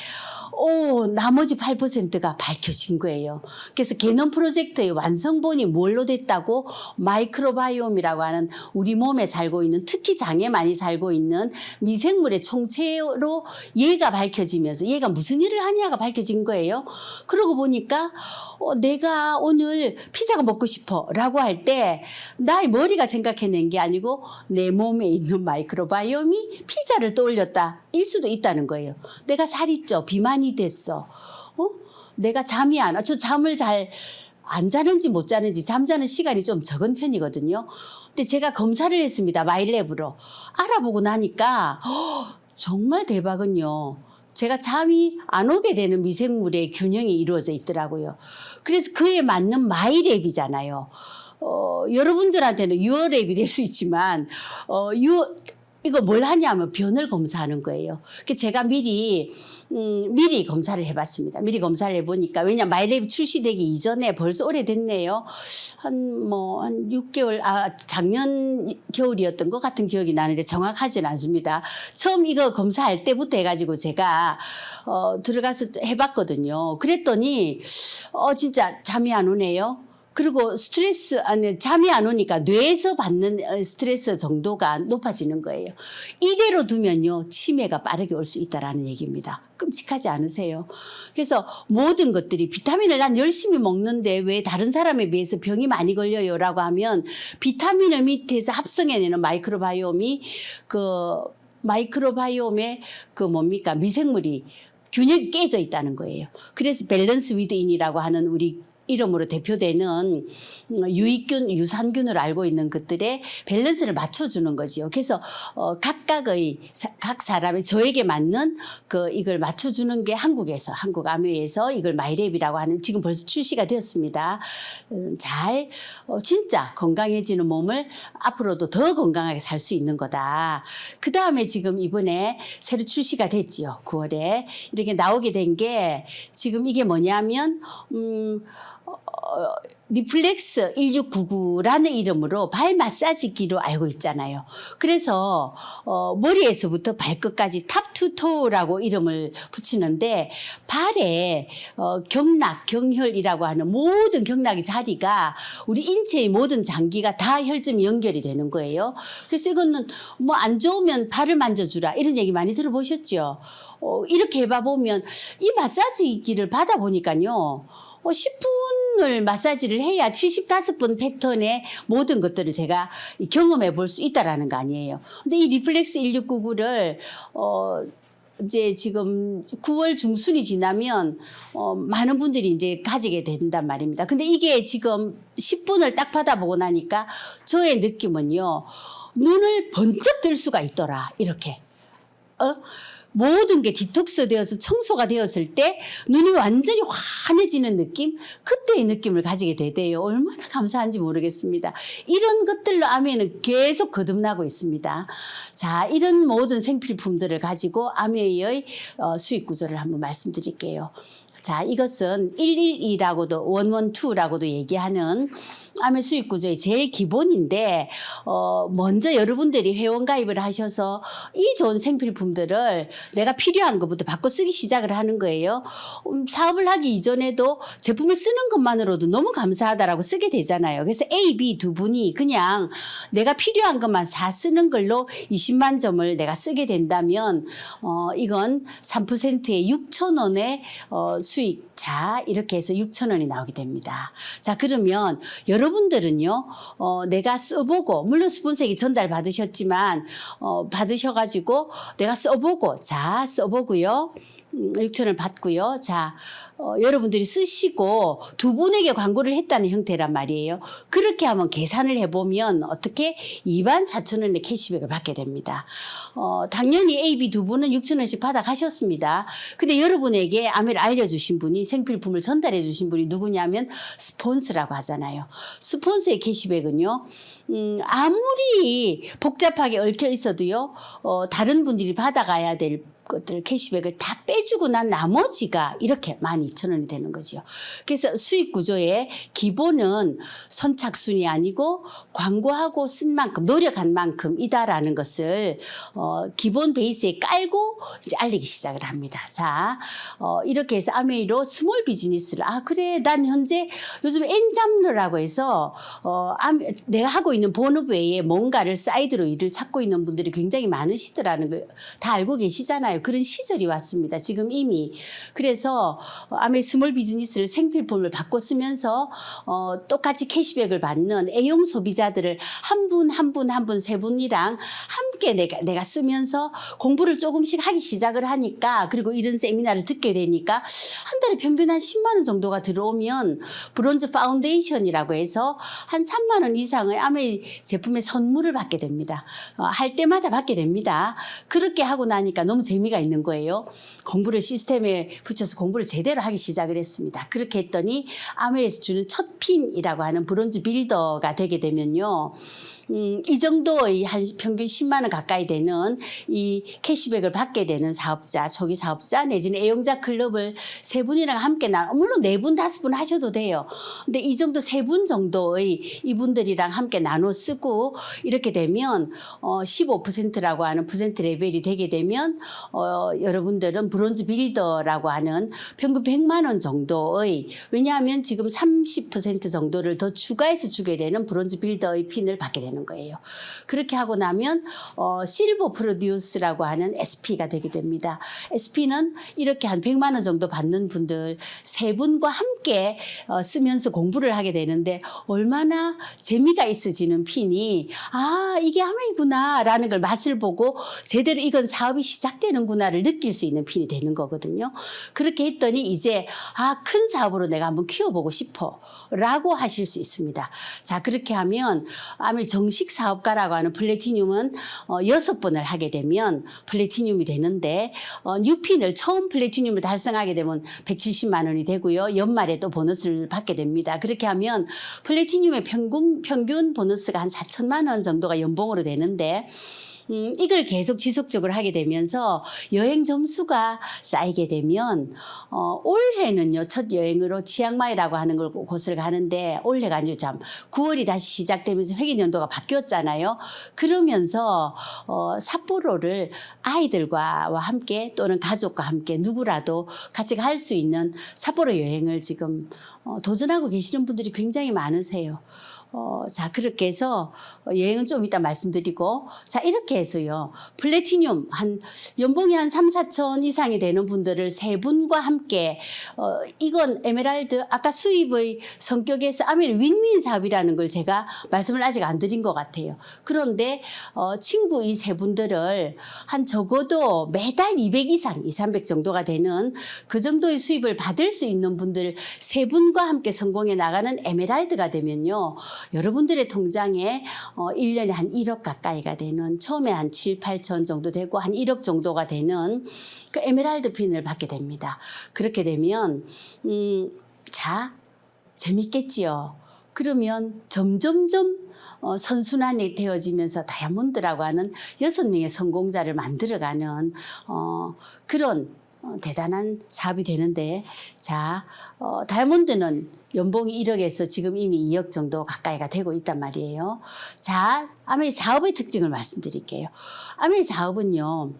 나머지 8%가 밝혀진 거예요. 그래서 게놈 프로젝트의 완성본이 뭘로 됐다고? 마이크로바이옴이라고 하는 우리 몸에 살고 있는 특히 장에 많이 살고 있는 미생물의 총체로 얘가 밝혀지면서 얘가 무슨 일을 하냐가 밝혀진 거예요. 그러고 보니까 내가 오늘 피자가 먹고 싶어 라고 할 때 나의 머리가 생각해낸 게 아니고 내 몸에 있는 마이크로바이옴이 피자를 떠올렸다 일 수도 있다는 거예요. 내가 살이 쪄 비만이 됐어. 내가 잠이 안 와. 저 잠을 잘 안 자는지 못 자는지 잠자는 시간이 좀 적은 편이거든요. 근데 제가 검사를 했습니다. 마일랩으로. 알아보고 나니까 정말 대박은요. 제가 잠이 안 오게 되는 미생물의 균형이 이루어져 있더라고요. 그래서 그에 맞는 마이랩이잖아요. 여러분들한테는 유어랩이 될 수 있지만 이거 뭘 하냐면 변을 검사하는 거예요. 그래서 제가 미리 검사를 해봤습니다. 미리 검사를 해보니까 왜냐 마이랩이 출시되기 이전에 벌써 오래됐네요. 한 6개월 작년 겨울이었던 것 같은 기억이 나는데 정확하지는 않습니다. 처음 이거 검사할 때부터 해가지고 제가 들어가서 해봤거든요. 그랬더니 진짜 잠이 안 오네요. 그리고 스트레스, 아니, 잠이 안 오니까 뇌에서 받는 스트레스 정도가 높아지는 거예요. 이대로 두면요, 치매가 빠르게 올 수 있다라는 얘기입니다. 끔찍하지 않으세요? 그래서 모든 것들이 비타민을 난 열심히 먹는데 왜 다른 사람에 비해서 병이 많이 걸려요? 라고 하면 비타민을 밑에서 합성해내는 마이크로바이옴이 마이크로바이옴의 뭡니까? 미생물이 균형이 깨져 있다는 거예요. 그래서 밸런스 위드인이라고 하는 우리 이름으로 대표되는 유익균, 유산균을 알고 있는 것들의 밸런스를 맞춰주는 거지요. 그래서 각 사람의 저에게 맞는 이걸 맞춰주는 게 한국암회에서 이걸 마이랩이라고 하는 지금 벌써 출시가 되었습니다. 진짜 건강해지는 몸을 앞으로도 더 건강하게 살 수 있는 거다. 그 다음에 지금 이번에 새로 출시가 됐지요. 9월에 이렇게 나오게 된 게 지금 이게 뭐냐면 리플렉스 1699라는 이름으로 발 마사지기로 알고 있잖아요. 그래서 머리에서부터 발끝까지 탑 투 토우라고 이름을 붙이는데 발에 경락, 경혈이라고 하는 모든 경락의 자리가 우리 인체의 모든 장기가 다 혈점이 연결이 되는 거예요. 그래서 이거는 뭐 안 좋으면 발을 만져주라 이런 얘기 많이 들어보셨죠? 이렇게 해봐 보면 이 마사지기를 받아보니까요. 10분을 마사지를 해야 75분 패턴의 모든 것들을 제가 경험해 볼 수 있다라는 거 아니에요. 근데 이 리플렉스 1699를 이제 지금 9월 중순이 지나면 많은 분들이 이제 가지게 된단 말입니다. 근데 이게 지금 10분을 딱 받아보고 나니까 저의 느낌은요. 눈을 번쩍 들 수가 있더라. 이렇게. 모든 게 디톡스 되어서 청소가 되었을 때 눈이 완전히 환해지는 느낌? 그때의 느낌을 가지게 되대요. 얼마나 감사한지 모르겠습니다. 이런 것들로 아메는 계속 거듭나고 있습니다. 자, 이런 모든 생필품들을 가지고 아메의 수익 구조를 한번 말씀드릴게요. 자, 이것은 112라고도 112라고도 얘기하는 아메 수익 구조의 제일 기본인데 먼저 여러분들이 회원 가입을 하셔서 이 좋은 생필품들을 내가 필요한 것부터 바꿔 쓰기 시작을 하는 거예요. 사업을 하기 이전에도 제품을 쓰는 것만으로도 너무 감사하다라고 쓰게 되잖아요. 그래서 A, B 두 분이 그냥 내가 필요한 것만 쓰는 걸로 20만 점을 내가 쓰게 된다면 이건 3%의 6,000원의 수익. 자, 이렇게 해서 6,000원이 나오게 됩니다. 자, 그러면 여러분들은요, 내가 써보고, 물론 스폰서에게 전달 받으셨지만, 받으셔가지고, 내가 써보고, 자, 써보고요. 6,000원을 받고요. 자, 여러분들이 쓰시고 두 분에게 광고를 했다는 형태란 말이에요. 그렇게 하면 계산을 해보면 어떻게 24,000원의 캐시백을 받게 됩니다. 당연히 A, B 두 분은 6,000원씩 받아가셨습니다. 근데 여러분에게 아메를 알려주신 분이 생필품을 전달해 주신 분이 누구냐면 스폰서라고 하잖아요. 스폰서의 캐시백은요. 아무리 복잡하게 얽혀 있어도요. 다른 분들이 받아가야 될 것들 캐시백을 다 빼주고 난 나머지가 이렇게 12,000원이 되는 거죠. 그래서 수익 구조의 기본은 선착순이 아니고 광고하고 쓴 만큼 노력한 만큼이다라는 것을 기본 베이스에 깔고 이제 알리기 시작을 합니다. 자, 이렇게 해서 아메이로 스몰 비즈니스를 그래 난 현재 요즘 엔잡러라고 해서 내가 하고 있는 본업 외에 뭔가를 사이드로 일을 찾고 있는 분들이 굉장히 많으시더라는 걸 다 알고 계시잖아요. 그런 시절이 왔습니다. 지금 이미. 그래서 아메 스몰 비즈니스를 생필품을 바꿔 쓰면서 똑같이 캐시백을 받는 A용 소비자들을 한 분 세 분이랑 함께 내가 쓰면서 공부를 조금씩 하기 시작을 하니까 그리고 이런 세미나를 듣게 되니까 한 달에 평균 한 10만 원 정도가 들어오면 브론즈 파운데이션이라고 해서 한 3만 원 이상의 아메 제품의 선물을 받게 됩니다. 할 때마다 받게 됩니다. 그렇게 하고 나니까 너무 재미가 있는 거예요. 공부를 시스템에 붙여서 공부를 제대로 하기 시작을 했습니다. 그렇게 했더니 아메에서 주는 첫 핀이라고 하는 브론즈 빌더가 되게 되면요. 이 정도의 한 평균 10만 원 가까이 되는 이 캐시백을 받게 되는 사업자, 초기 사업자 내지는 애용자 클럽을 세 분이랑 함께 물론 네 분, 다섯 분 하셔도 돼요. 근데 이 정도 세 분 정도의 이분들이랑 함께 나눠 쓰고 이렇게 되면 15%라고 하는 퍼센트 레벨이 되게 되면 여러분들은 브론즈 빌더라고 하는 평균 100만 원 정도의, 왜냐하면 지금 30% 정도를 더 추가해서 주게 되는 브론즈 빌더의 핀을 받게 되는 거예요. 그렇게 하고 나면 실버 프로듀스라고 하는 SP가 되게 됩니다. SP는 이렇게 한 100만 원 정도 받는 분들 세 분과 함께 쓰면서 공부를 하게 되는데 얼마나 재미가 있어지는 핀이, 아 이게 아메이구나 라는 걸 맛을 보고 제대로 이건 사업이 시작되는구나를 느낄 수 있는 핀이 되는 거거든요. 그렇게 했더니 이제 큰 사업으로 내가 한번 키워보고 싶어 라고 하실 수 있습니다. 자, 그렇게 하면 아메 정식 사업가라고 하는 플래티늄은 6번을 하게 되면 플래티늄이 되는데 뉴핀을 처음 플래티늄을 달성하게 되면 170만 원이 되고요. 연말에 또 보너스를 받게 됩니다. 그렇게 하면 플래티늄의 평균 보너스가 한 4천만 원 정도가 연봉으로 되는데 이걸 계속 지속적으로 하게 되면서 여행 점수가 쌓이게 되면 올해는요 첫 여행으로 치앙마이라고 하는 곳을 가는데, 올해가 아니죠 참 9월이 다시 시작되면서 회계연도가 바뀌었잖아요. 그러면서 삿포로를 아이들과 함께 또는 가족과 함께 누구라도 같이 갈 수 있는 삿포로 여행을 지금 도전하고 계시는 분들이 굉장히 많으세요. 자, 그렇게 해서 여행은 좀 이따 말씀드리고, 자, 이렇게 해서요. 플래티늄 연봉이 한 3, 4천 이상이 되는 분들을 세 분과 함께, 이건 에메랄드, 아까 수입의 성격에서 윈윈 사업이라는 걸 제가 말씀을 아직 안 드린 것 같아요. 그런데, 친구 이 세 분들을 한 적어도 매달 200 이상, 2, 300 정도가 되는 그 정도의 수입을 받을 수 있는 분들 세 분과 함께 성공해 나가는 에메랄드가 되면요. 여러분들의 통장에 1년에 한 1억 가까이가 되는, 처음에 한 7, 8천 정도 되고 한 1억 정도가 되는 그 에메랄드 핀을 받게 됩니다. 그렇게 되면 자, 재밌겠지요. 그러면 점점점 선순환이 되어지면서 다이아몬드라고 하는 6명의 성공자를 만들어가는 그런 대단한 사업이 되는데, 자, 다이아몬드는 연봉이 1억에서 지금 이미 2억 정도 가까이가 되고 있단 말이에요. 자, 아메이 사업의 특징을 말씀드릴게요. 아메이 사업은요,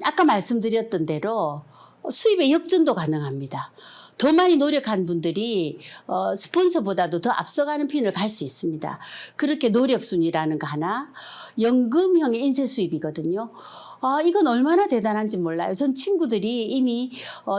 아까 말씀드렸던 대로 수입의 역전도 가능합니다. 더 많이 노력한 분들이 스폰서보다도 더 앞서가는 핀을 갈 수 있습니다. 그렇게 노력순이라는 거 하나, 연금형의 인쇄 수입이거든요. 이건 얼마나 대단한지 몰라요. 전 친구들이 이미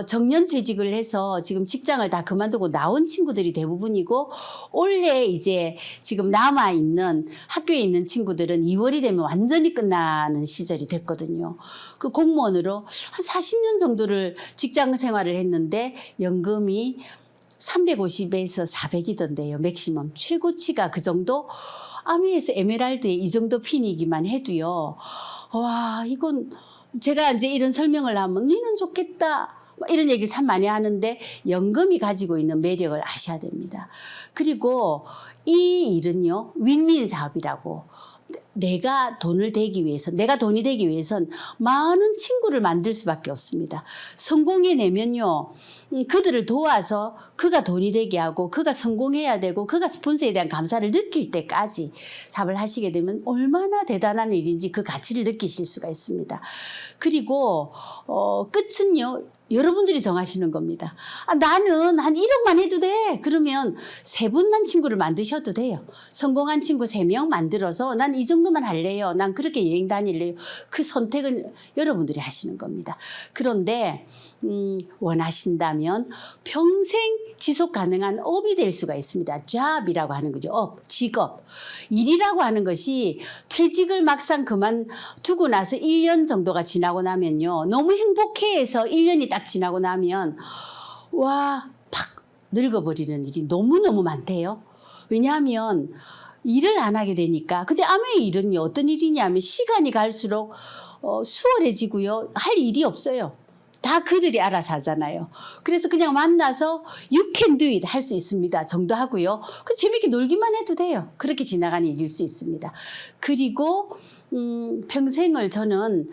정년퇴직을 해서 지금 직장을 다 그만두고 나온 친구들이 대부분이고, 올해 이제 지금 남아있는 학교에 있는 친구들은 2월이 되면 완전히 끝나는 시절이 됐거든요. 그 공무원으로 한 40년 정도를 직장 생활을 했는데 연금이 350에서 400이던데요. 맥시멈. 최고치가 그 정도? 아미에서 에메랄드에 이 정도 핀이기만 해도요. 와, 이건 제가 이제 이런 설명을 하면 니는 좋겠다 이런 얘기를 참 많이 하는데, 연금이 가지고 있는 매력을 아셔야 됩니다. 그리고 이 일은요 윈윈 사업이라고, 내가 돈이 되기 위해선 많은 친구를 만들 수밖에 없습니다. 성공해내면요, 그들을 도와서 그가 돈이 되게 하고 그가 성공해야 되고 그가 스폰서에 대한 감사를 느낄 때까지 사업을 하시게 되면 얼마나 대단한 일인지 그 가치를 느끼실 수가 있습니다. 그리고 끝은요, 여러분들이 정하시는 겁니다. 나는 한 1억만 해도 돼. 그러면 세 분만 친구를 만드셔도 돼요. 성공한 친구 3명 만들어서 난 이 정도만 할래요. 난 그렇게 여행 다닐래요. 그 선택은 여러분들이 하시는 겁니다. 그런데 원하신다면 평생 지속 가능한 업이 될 수가 있습니다. job이라고 하는 거죠. 직업. 일이라고 하는 것이 퇴직을 막상 그만두고 나서 1년 정도가 지나고 나면요, 너무 행복해해서 1년이 딱 지나고 나면 와, 팍 늙어버리는 일이 너무너무 많대요. 왜냐하면 일을 안 하게 되니까. 근데 암의 일은요, 어떤 일이냐면 시간이 갈수록 수월해지고요, 할 일이 없어요. 다 그들이 알아서 하잖아요. 그래서 그냥 만나서 you can do it 할 수 있습니다 정도 하고요. 그 재밌게 놀기만 해도 돼요. 그렇게 지나가는 일일 수 있습니다. 그리고 평생을 저는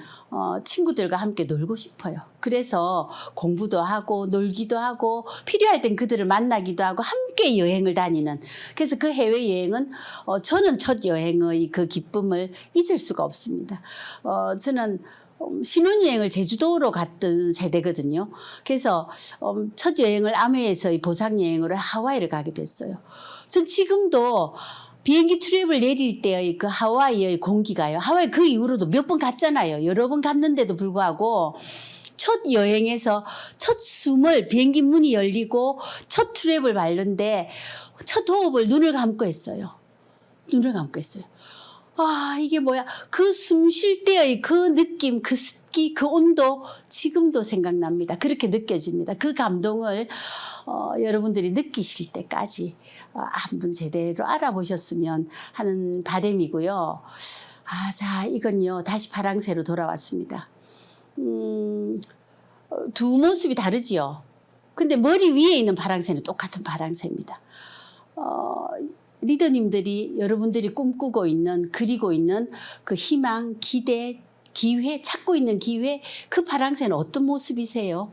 친구들과 함께 놀고 싶어요. 그래서 공부도 하고 놀기도 하고 필요할 땐 그들을 만나기도 하고 함께 여행을 다니는, 그래서 그 해외여행은 저는 첫 여행의 그 기쁨을 잊을 수가 없습니다. 저는 신혼여행을 제주도로 갔던 세대거든요. 그래서 첫 여행을 아메에서의 보상여행으로 하와이를 가게 됐어요. 전 지금도 비행기 트랩을 내릴 때의 그 하와이의 공기가요. 하와이 그 이후로도 몇 번 갔잖아요. 여러 번 갔는데도 불구하고 첫 여행에서 첫 숨을, 비행기 문이 열리고 첫 트랩을 밟는데 첫 호흡을 눈을 감고 했어요. 눈을 감고 했어요. 아, 이게 뭐야. 그 숨 쉴 때의 그 느낌, 그 습기, 그 온도 지금도 생각납니다. 그렇게 느껴집니다. 그 감동을 여러분들이 느끼실 때까지 한번 제대로 알아보셨으면 하는 바람이고요. 아, 자, 이건요. 다시 파랑새로 돌아왔습니다. 두 모습이 다르지요. 근데 머리 위에 있는 파랑새는 똑같은 파랑새입니다. 리더님들이 여러분들이 꿈꾸고 있는, 그리고 있는 그 희망, 기대, 기회, 찾고 있는 기회, 그 파랑새는 어떤 모습이세요?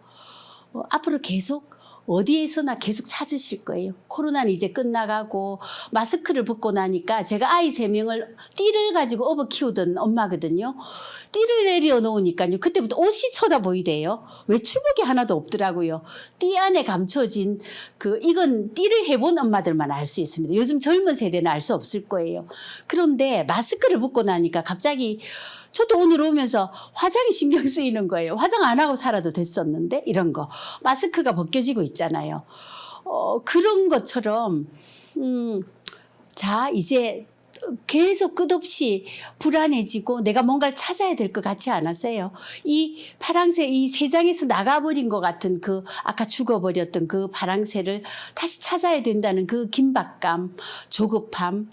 앞으로 계속 어디에서나 계속 찾으실 거예요. 코로나는 이제 끝나가고 마스크를 벗고 나니까 제가 아이 3명을 띠를 가지고 업어 키우던 엄마거든요. 띠를 내려놓으니까요. 그때부터 옷이 쳐다보이대요. 외출복이 하나도 없더라고요. 띠 안에 감춰진 이건 띠를 해본 엄마들만 알 수 있습니다. 요즘 젊은 세대는 알 수 없을 거예요. 그런데 마스크를 벗고 나니까 갑자기 저도 오늘 오면서 화장이 신경 쓰이는 거예요. 화장 안 하고 살아도 됐었는데 이런 거. 마스크가 벗겨지고 있잖아요. 그런 것처럼 자 이제 계속 끝없이 불안해지고 내가 뭔가를 찾아야 될 것 같지 않았어요? 이 파랑새, 이 세상에서 나가버린 것 같은 그 아까 죽어버렸던 그 파랑새를 다시 찾아야 된다는 그 긴박감, 조급함,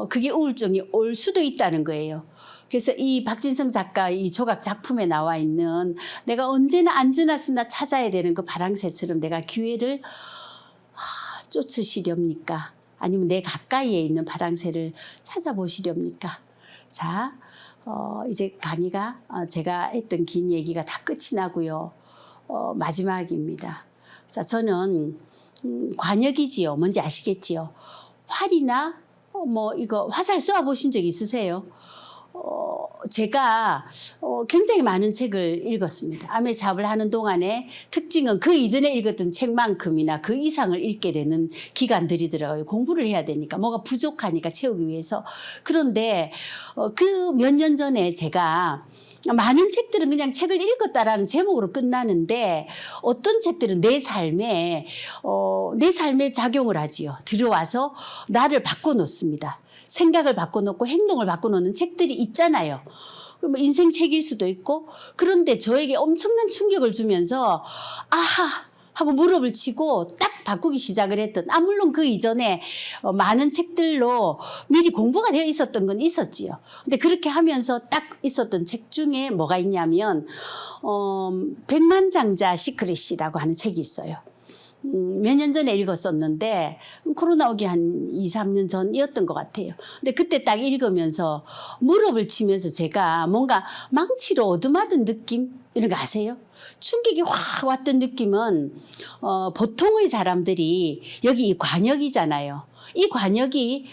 그게 우울증이 올 수도 있다는 거예요. 그래서 이 박진성 작가 이 조각 작품에 나와 있는 내가 언제나 안전하으나 찾아야 되는 그 파랑새처럼 내가 기회를 쫓으시렵니까? 아니면 내 가까이에 있는 파랑새를 찾아보시렵니까? 자, 이제 강의가 제가 했던 긴 얘기가 다 끝이 나고요. 마지막입니다. 자, 저는 관역이지요. 뭔지 아시겠지요? 활이나 이거 화살 쏘아 보신 적 있으세요? 제가 굉장히 많은 책을 읽었습니다. 아메 사업을 하는 동안에 특징은 그 이전에 읽었던 책만큼이나 그 이상을 읽게 되는 기간들이더라고요. 공부를 해야 되니까 뭐가 부족하니까 채우기 위해서. 그런데 그 몇 년 전에 제가 많은 책들은 그냥 책을 읽었다라는 제목으로 끝나는데 어떤 책들은 내 삶에 작용을 하지요. 들어와서 나를 바꿔놓습니다. 생각을 바꿔놓고 행동을 바꿔놓는 책들이 있잖아요. 인생 책일 수도 있고. 그런데 저에게 엄청난 충격을 주면서 아하 하고 무릎을 치고 딱 바꾸기 시작을 했던, 물론 그 이전에 많은 책들로 미리 공부가 되어 있었던 건 있었지요. 근데 그렇게 하면서 딱 있었던 책 중에 뭐가 있냐면 백만장자 시크릿이라고 하는 책이 있어요. 몇 년 전에 읽었었는데 코로나 오기 한 2, 3년 전이었던 것 같아요. 근데 그때 딱 읽으면서 무릎을 치면서 제가 뭔가 망치로 얻어맞은 느낌 이런 거 아세요? 충격이 확 왔던 느낌은 보통의 사람들이 여기 이 관역이잖아요. 이 관역이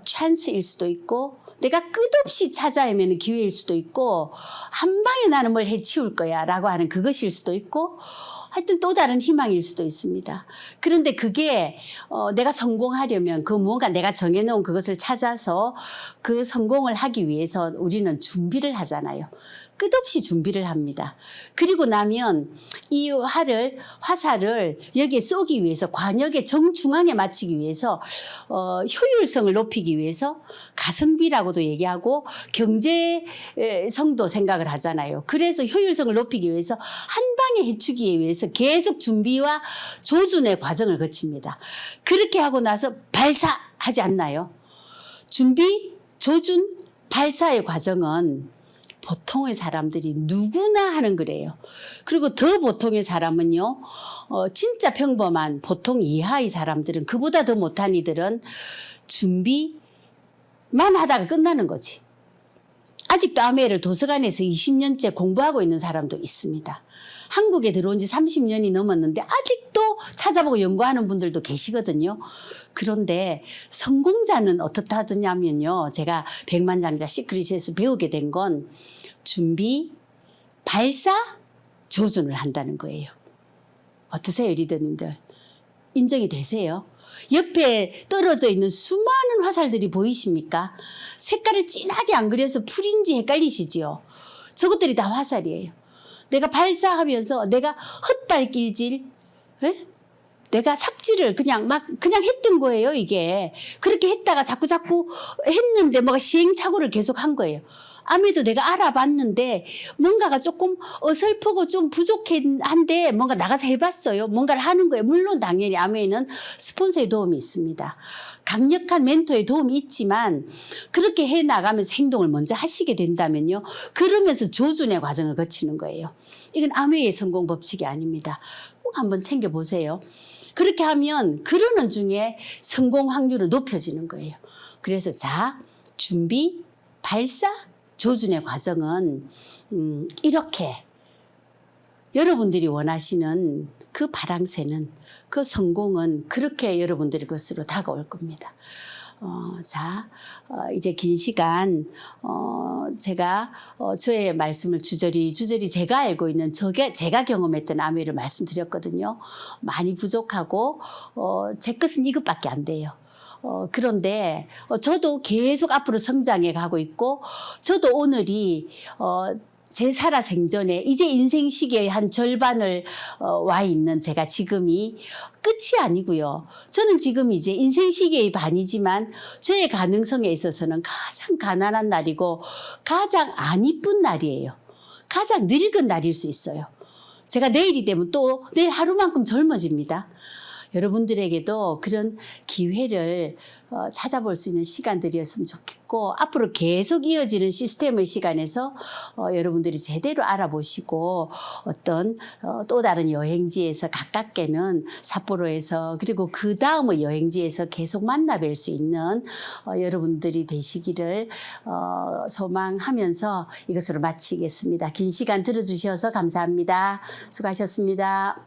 찬스일 수도 있고 내가 끝없이 찾아 헤매는 기회일 수도 있고 한 방에 나는 뭘 해치울 거야 라고 하는 그것일 수도 있고 하여튼 또 다른 희망일 수도 있습니다. 그런데 그게 내가 성공하려면 그 무언가 내가 정해놓은 그것을 찾아서 그 성공을 하기 위해서 우리는 준비를 하잖아요. 끝없이 준비를 합니다. 그리고 나면 이 화살을 여기에 쏘기 위해서 관역의 정중앙에 맞추기 위해서 효율성을 높이기 위해서 가성비라고도 얘기하고 경제성도 생각을 하잖아요. 그래서 효율성을 높이기 위해서 한 방에 해치기 위해서 계속 준비와 조준의 과정을 거칩니다. 그렇게 하고 나서 발사하지 않나요? 준비, 조준, 발사의 과정은 보통의 사람들이 누구나 하는 거래요. 그리고 더 보통의 사람은요, 진짜 평범한 보통 이하의 사람들은, 그보다 더 못한 이들은 준비만 하다가 끝나는 거지. 아직도 아메를 도서관에서 20년째 공부하고 있는 사람도 있습니다. 한국에 들어온 지 30년이 넘었는데 아직도 찾아보고 연구하는 분들도 계시거든요. 그런데 성공자는 어떻다더냐면요. 제가 백만장자 시크릿에서 배우게 된 건 준비, 발사, 조준을 한다는 거예요. 어떠세요, 리더님들? 인정이 되세요? 옆에 떨어져 있는 수많은 화살들이 보이십니까? 색깔을 진하게 안 그려서 풀인지 헷갈리시지요? 저것들이 다 화살이에요. 내가 발사하면서 내가 헛발길질, 에? 내가 삽질을 그냥 했던 거예요, 이게. 그렇게 했다가 자꾸 했는데 뭐가 시행착오를 계속 한 거예요. 아무래도 내가 알아봤는데 뭔가가 조금 어설프고 좀 부족한데 뭔가 나가서 해봤어요. 뭔가를 하는 거예요. 물론 당연히 아메는 스폰서의 도움이 있습니다. 강력한 멘토의 도움이 있지만 그렇게 해나가면서 행동을 먼저 하시게 된다면요. 그러면서 조준의 과정을 거치는 거예요. 이건 아메의 성공 법칙이 아닙니다. 꼭 한번 챙겨보세요. 그렇게 하면 그러는 중에 성공 확률은 높여지는 거예요. 그래서 자, 준비, 발사, 조준의 과정은 이렇게 여러분들이 원하시는 그 바람새는, 그 성공은 그렇게 여러분들의 것으로 다가올 겁니다. 이제 긴 시간 제가 저의 말씀을 주저리 제가 알고 있는 제가 경험했던 아메를 말씀드렸거든요. 많이 부족하고 제 것은 이것밖에 안 돼요. 그런데 저도 계속 앞으로 성장해 가고 있고, 저도 오늘이 제 살아생전에 이제 인생 시기의 한 절반을 와 있는 제가 지금이 끝이 아니고요. 저는 지금 이제 인생 시기의 반이지만 저의 가능성에 있어서는 가장 가난한 날이고 가장 안 이쁜 날이에요. 가장 늙은 날일 수 있어요. 제가 내일이 되면 또 내일 하루만큼 젊어집니다. 여러분들에게도 그런 기회를 찾아볼 수 있는 시간들이었으면 좋겠고, 앞으로 계속 이어지는 시스템의 시간에서 여러분들이 제대로 알아보시고 어떤 또 다른 여행지에서 가깝게는 삿포로에서, 그리고 그 다음의 여행지에서 계속 만나 뵐 수 있는 여러분들이 되시기를 소망하면서 이것으로 마치겠습니다. 긴 시간 들어주셔서 감사합니다. 수고하셨습니다.